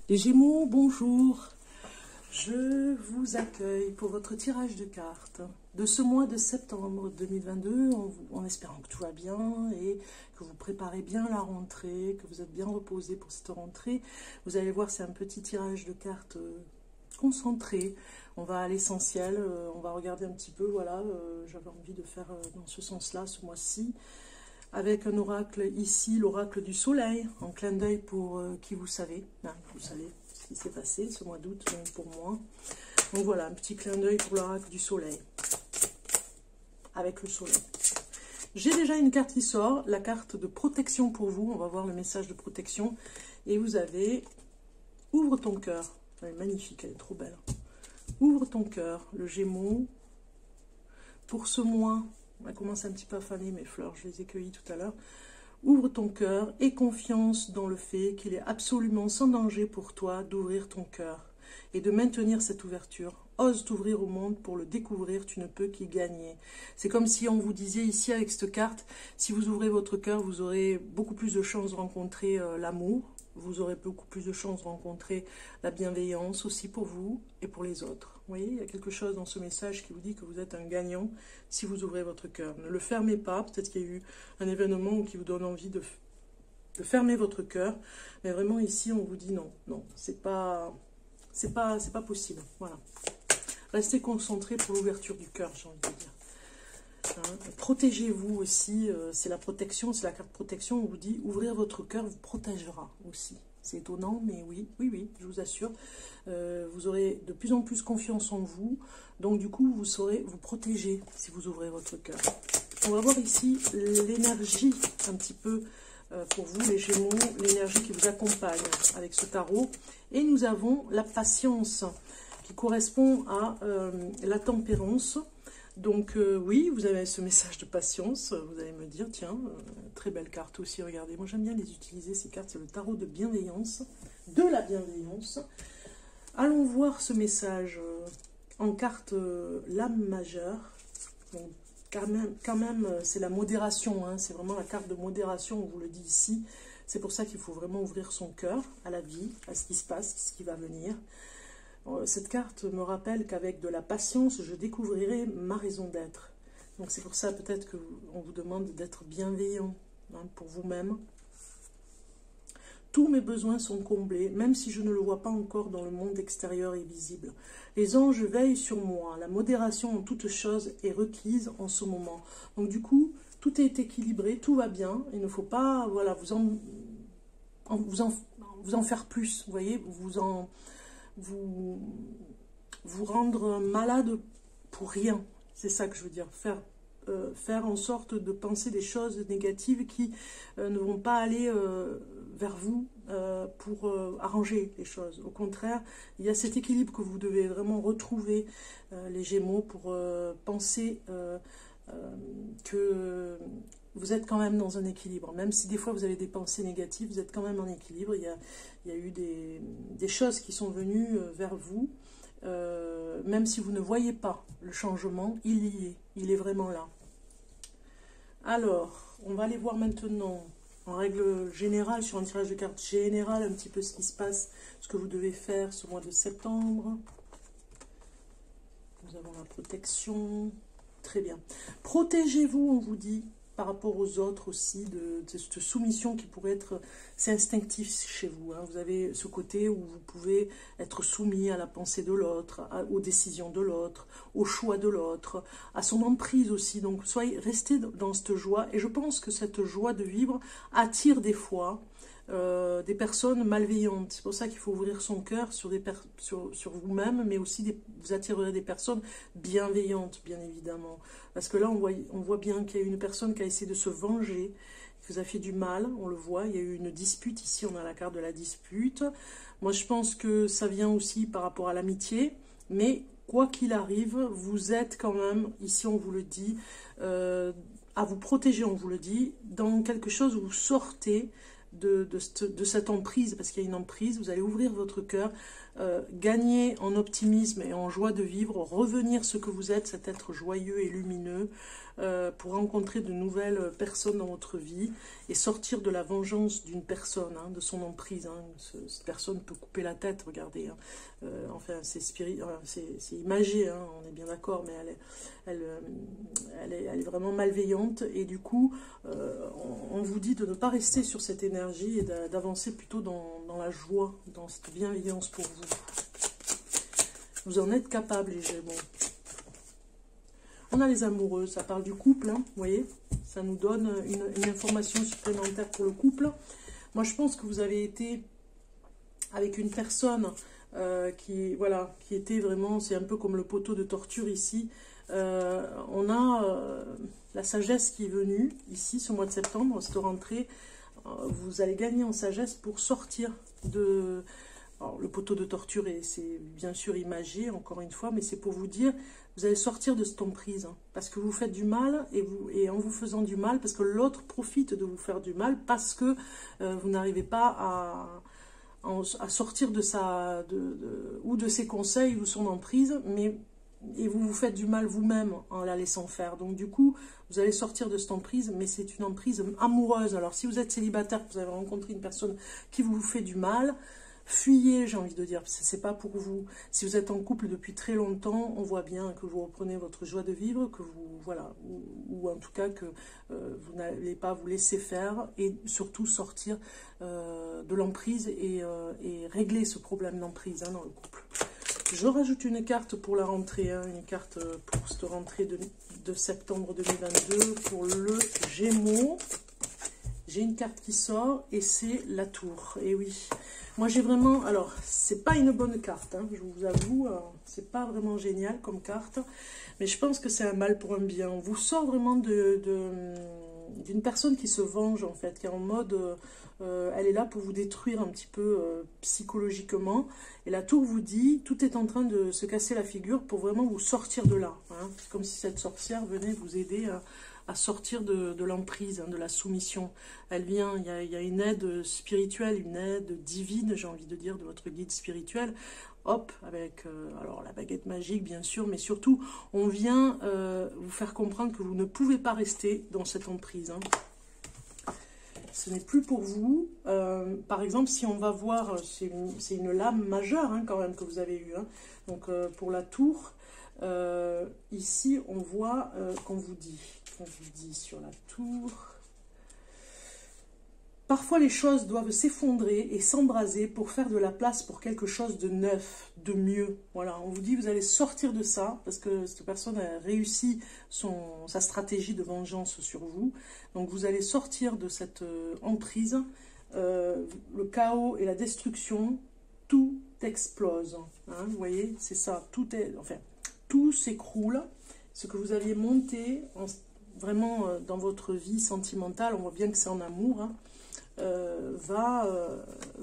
Les Gémeaux, bonjour. Je vous accueille pour votre tirage de cartes de ce mois de septembre 2022, en espérant que tout va bien et que vous préparez bien la rentrée, que vous êtes bien reposé pour cette rentrée. Vous allez voir, c'est un petit tirage de cartes concentré. On va à l'essentiel, on va regarder un petit peu, voilà, j'avais envie de faire dans ce sens-là ce mois-ci, avec un oracle ici, l'oracle du soleil, en clin d'œil pour qui vous savez, hein, vous savez ce qui s'est passé ce mois d'août pour moi. Donc voilà, un petit clin d'œil pour l'oracle du soleil, avec le soleil. J'ai déjà une carte qui sort, la carte de protection pour vous, on va voir le message de protection, et vous avez « Ouvre ton cœur ». Elle est magnifique, elle est trop belle. « Ouvre ton cœur », le Gémeaux, pour ce mois. On commence un petit peu à faner mes fleurs, je les ai cueillies tout à l'heure. Ouvre ton cœur et confiance dans le fait qu'il est absolument sans danger pour toi d'ouvrir ton cœur et de maintenir cette ouverture. Ose t'ouvrir au monde pour le découvrir, tu ne peux qu'y gagner. C'est comme si on vous disait ici avec cette carte, si vous ouvrez votre cœur, vous aurez beaucoup plus de chances de rencontrer l'amour, vous aurez beaucoup plus de chances de rencontrer la bienveillance aussi pour vous et pour les autres. Vous voyez, il y a quelque chose dans ce message qui vous dit que vous êtes un gagnant si vous ouvrez votre cœur. Ne le fermez pas, peut-être qu'il y a eu un événement qui vous donne envie de fermer votre cœur, mais vraiment ici on vous dit non, non, c'est pas possible. Voilà. Restez concentrés pour l'ouverture du cœur, j'ai envie de dire. Hein, protégez-vous aussi, c'est la protection, c'est la carte protection, on vous dit ouvrir votre cœur vous protégera aussi. C'est étonnant, mais oui, je vous assure, vous aurez de plus en plus confiance en vous, donc du coup vous saurez vous protéger si vous ouvrez votre cœur. On va voir ici l'énergie un petit peu pour vous les Gémeaux, l'énergie qui vous accompagne avec ce tarot, et nous avons la patience qui correspond à la tempérance. Donc oui, vous avez ce message de patience, vous allez me dire, tiens, très belle carte aussi, regardez, moi j'aime bien les utiliser, ces cartes, c'est le tarot de bienveillance, de la bienveillance. Allons voir ce message en carte lame majeure, donc quand même c'est la modération, hein, c'est vraiment la carte de modération, on vous le dit ici, c'est pour ça qu'il faut vraiment ouvrir son cœur à la vie, à ce qui se passe, ce qui va venir. Cette carte me rappelle qu'avec de la patience, je découvrirai ma raison d'être. Donc c'est pour ça peut-être qu'on vous demande d'être bienveillant, hein, pour vous-même. Tous mes besoins sont comblés, même si je ne le vois pas encore dans le monde extérieur et visible. Les anges veillent sur moi. La modération en toutes choses est requise en ce moment. Donc du coup, tout est équilibré, tout va bien. Il ne faut pas, voilà, vous en faire plus. Vous voyez, vous rendre malade pour rien. C'est ça que je veux dire. Faire en sorte de penser des choses négatives qui ne vont pas aller vers vous pour arranger les choses. Au contraire, il y a cet équilibre que vous devez vraiment retrouver, les Gémeaux, pour penser que vous êtes quand même dans un équilibre. Même si des fois vous avez des pensées négatives, vous êtes quand même en équilibre. Il y a eu des choses qui sont venues vers vous. Même si vous ne voyez pas le changement, il y est. Il est vraiment là. Alors, on va aller voir maintenant, en règle générale, sur un tirage de cartes général, un petit peu ce qui se passe, ce que vous devez faire ce mois de septembre. Nous avons la protection. Très bien. Protégez-vous, on vous dit, par rapport aux autres aussi, de cette soumission qui pourrait être, c'est instinctif chez vous, hein. Vous avez ce côté où vous pouvez être soumis à la pensée de l'autre, aux décisions de l'autre, au choix de l'autre, à son emprise aussi. Donc restez dans cette joie, et je pense que cette joie de vivre attire des fois des personnes malveillantes. C'est pour ça qu'il faut ouvrir son cœur sur vous-même, mais aussi vous attirerez des personnes bienveillantes, bien évidemment. Parce que là, on voit bien qu'il y a une personne qui a essayé de se venger, qui vous a fait du mal, on le voit. Il y a eu une dispute, ici on a la carte de la dispute. Moi je pense que ça vient aussi par rapport à l'amitié, mais quoi qu'il arrive, vous êtes quand même, ici on vous le dit, à vous protéger, on vous le dit, dans quelque chose où vous sortez de cette emprise, parce qu'il y a une emprise, vous allez ouvrir votre cœur, gagner en optimisme et en joie de vivre, revenir ce que vous êtes, cet être joyeux et lumineux, pour rencontrer de nouvelles personnes dans votre vie et sortir de la vengeance d'une personne, hein, de son emprise. Hein. Cette personne peut couper la tête, regardez. Hein. Enfin, c'est imagé, hein, on est bien d'accord, mais elle est vraiment malveillante. Et du coup, on vous dit de ne pas rester sur cette énergie et d'avancer plutôt dans la joie, dans cette bienveillance pour vous. Vous en êtes capable, les Gémeaux. On a les amoureux, ça parle du couple, hein, vous voyez, ça nous donne une information supplémentaire pour le couple. Moi, je pense que vous avez été avec une personne qui était vraiment, c'est un peu comme le poteau de torture ici. On a la sagesse qui est venue ici, ce mois de septembre, cette rentrée. Vous allez gagner en sagesse pour sortir de... Alors, le poteau de torture, c'est bien sûr imagé, encore une fois, mais c'est pour vous dire, vous allez sortir de cette emprise, hein, parce que vous faites du mal, et en vous faisant du mal, parce que l'autre profite de vous faire du mal, parce que vous n'arrivez pas à sortir de ou de ses conseils, ou son emprise, et vous vous faites du mal vous-même en la laissant faire. Donc du coup, vous allez sortir de cette emprise, mais c'est une emprise amoureuse. Alors si vous êtes célibataire, vous avez rencontré une personne qui vous fait du mal, fuyez, j'ai envie de dire, c'est pas pour vous. Si vous êtes en couple depuis très longtemps, on voit bien que vous reprenez votre joie de vivre, que vous, voilà, ou en tout cas que vous n'allez pas vous laisser faire, et surtout sortir de l'emprise et régler ce problème d'emprise, hein, dans le couple. Je rajoute une carte pour la rentrée, hein, une carte pour cette rentrée de septembre 2022 pour le Gémeaux. J'ai une carte qui sort et c'est la tour. Et oui, moi j'ai vraiment... Alors, c'est pas une bonne carte, hein, je vous avoue, c'est pas vraiment génial comme carte, mais je pense que c'est un mal pour un bien. On vous sort vraiment d'une personne qui se venge, en fait, qui est en mode... elle est là pour vous détruire un petit peu psychologiquement. Et la tour vous dit, tout est en train de se casser la figure pour vraiment vous sortir de là. Hein. C'est comme si cette sorcière venait vous aider à sortir de l'emprise, hein, de la soumission. Elle vient, il y a une aide spirituelle, une aide divine, j'ai envie de dire, de votre guide spirituel. Hop, avec alors la baguette magique, bien sûr, mais surtout, on vient vous faire comprendre que vous ne pouvez pas rester dans cette emprise. Hein. Ce n'est plus pour vous. Par exemple, si on va voir, c'est une lame majeure, hein, quand même, que vous avez eue. Hein. Donc, pour la tour, ici, on voit qu'on vous dit sur la tour. Parfois, les choses doivent s'effondrer et s'embraser pour faire de la place pour quelque chose de neuf, de mieux. Voilà, on vous dit, vous allez sortir de ça, parce que cette personne a réussi sa stratégie de vengeance sur vous. Donc, vous allez sortir de cette emprise. Le chaos et la destruction, tout explose. Hein, vous voyez, c'est ça. Tout s'écroule. Ce que vous aviez monté vraiment dans votre vie sentimentale, on voit bien que c'est en amour, hein, va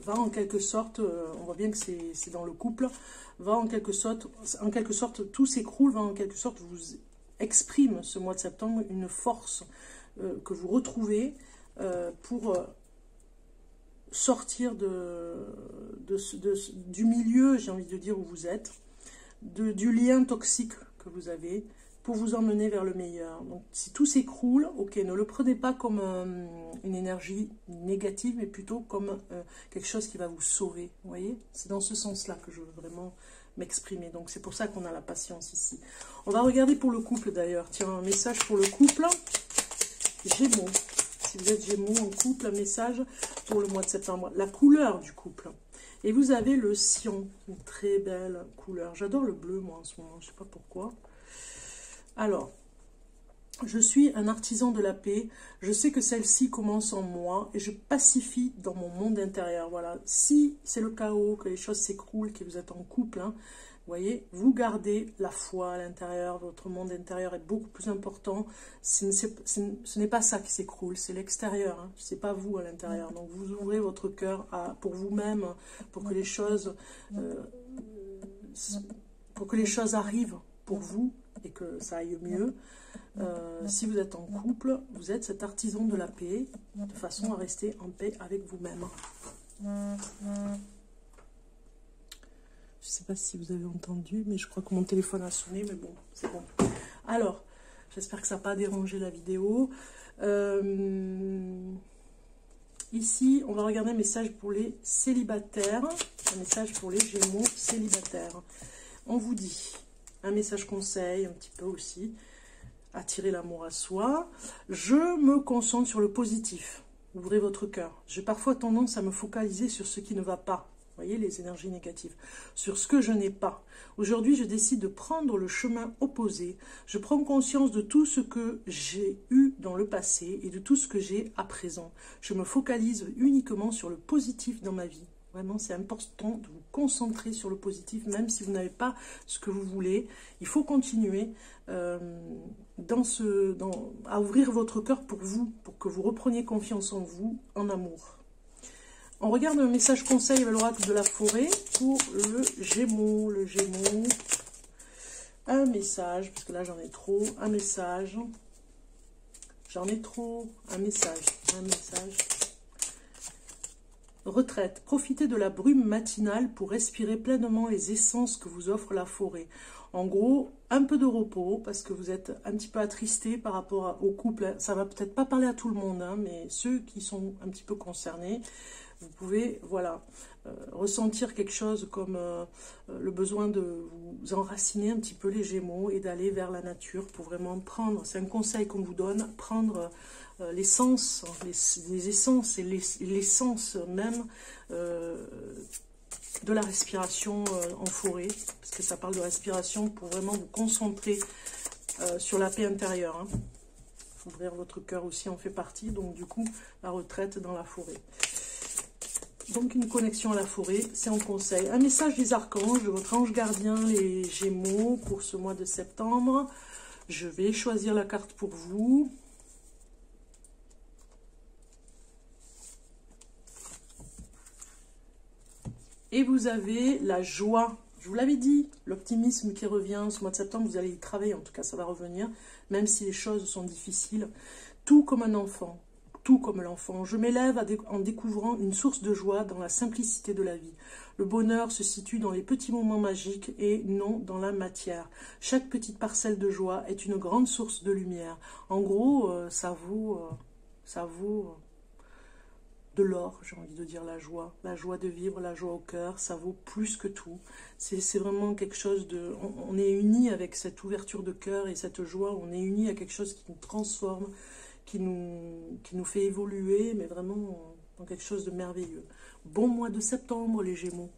en quelque sorte, on voit bien que c'est dans le couple, va en quelque sorte tout s'écroule, va en quelque sorte vous exprime ce mois de septembre une force que vous retrouvez pour sortir du milieu, j'ai envie de dire, où vous êtes, du lien toxique que vous avez, pour vous emmener vers le meilleur. Donc, si tout s'écroule, ok, ne le prenez pas comme une énergie négative, mais plutôt comme quelque chose qui va vous sauver. Vous voyez, c'est dans ce sens-là que je veux vraiment m'exprimer. Donc, c'est pour ça qu'on a la patience ici. On va regarder pour le couple, d'ailleurs. Tiens, un message pour le couple. Gémeaux. Si vous êtes Gémeaux en couple, un message pour le mois de septembre. La couleur du couple. Et vous avez le cyan, une très belle couleur. J'adore le bleu, moi, en ce moment. Je ne sais pas pourquoi. Alors, je suis un artisan de la paix, je sais que celle-ci commence en moi et je pacifie dans mon monde intérieur. Voilà, si c'est le chaos, que les choses s'écroulent, que vous êtes en couple, hein, vous voyez, vous gardez la foi à l'intérieur, votre monde intérieur est beaucoup plus important. Ce n'est pas ça qui s'écroule, c'est l'extérieur, hein, c'est pas vous à l'intérieur. Donc vous ouvrez votre cœur pour vous-même, pour que les choses arrivent pour vous et que ça aille mieux. Si vous êtes en couple, vous êtes cet artisan de la paix, de façon à rester en paix avec vous-même. Je ne sais pas si vous avez entendu, mais je crois que mon téléphone a sonné, mais bon, c'est bon. Alors, j'espère que ça n'a pas dérangé la vidéo. Ici, on va regarder un message pour les célibataires, un message pour les Gémeaux célibataires. On vous dit un message conseil, un petit peu aussi, attirer l'amour à soi. Je me concentre sur le positif. Ouvrez votre cœur. J'ai parfois tendance à me focaliser sur ce qui ne va pas. Vous voyez les énergies négatives. Sur ce que je n'ai pas. Aujourd'hui, je décide de prendre le chemin opposé. Je prends conscience de tout ce que j'ai eu dans le passé et de tout ce que j'ai à présent. Je me focalise uniquement sur le positif dans ma vie. Vraiment, c'est important de vous concentrer sur le positif, même si vous n'avez pas ce que vous voulez. Il faut continuer à ouvrir votre cœur pour vous, pour que vous repreniez confiance en vous, en amour. On regarde un message conseil avec l'oracle de la forêt pour le Gémeaux. Le Gémeaux, un message, parce que là j'en ai trop, un message. J'en ai trop, un message. Retraite. Profitez de la brume matinale pour respirer pleinement les essences que vous offre la forêt. En gros, un peu de repos, parce que vous êtes un petit peu attristé par rapport au couple. Ça va peut-être pas parler à tout le monde, hein, mais ceux qui sont un petit peu concernés, vous pouvez, voilà, ressentir quelque chose comme le besoin de vous enraciner un petit peu les Gémeaux et d'aller vers la nature pour vraiment prendre, c'est un conseil qu'on vous donne, prendre l'essence, les essences et l'essence même de la respiration en forêt, parce que ça parle de respiration pour vraiment vous concentrer sur la paix intérieure. Hein. Ouvrir votre cœur aussi en fait partie, donc du coup, la retraite dans la forêt. Donc une connexion à la forêt, c'est en conseil. Un message des archanges, de votre ange gardien, les Gémeaux, pour ce mois de septembre. Je vais choisir la carte pour vous. Et vous avez la joie. Je vous l'avais dit, l'optimisme qui revient ce mois de septembre, vous allez y travailler, en tout cas ça va revenir, même si les choses sont difficiles. Tout comme un enfant. Tout comme l'enfant. Je m'élève en découvrant une source de joie dans la simplicité de la vie. Le bonheur se situe dans les petits moments magiques et non dans la matière. Chaque petite parcelle de joie est une grande source de lumière. En gros, ça vaut de l'or, j'ai envie de dire, la joie de vivre, la joie au cœur, ça vaut plus que tout. C'est vraiment quelque chose de... On est unis avec cette ouverture de cœur et cette joie, on est unis à quelque chose qui nous transforme, qui nous fait évoluer, mais vraiment dans quelque chose de merveilleux. Bon mois de septembre, les Gémeaux.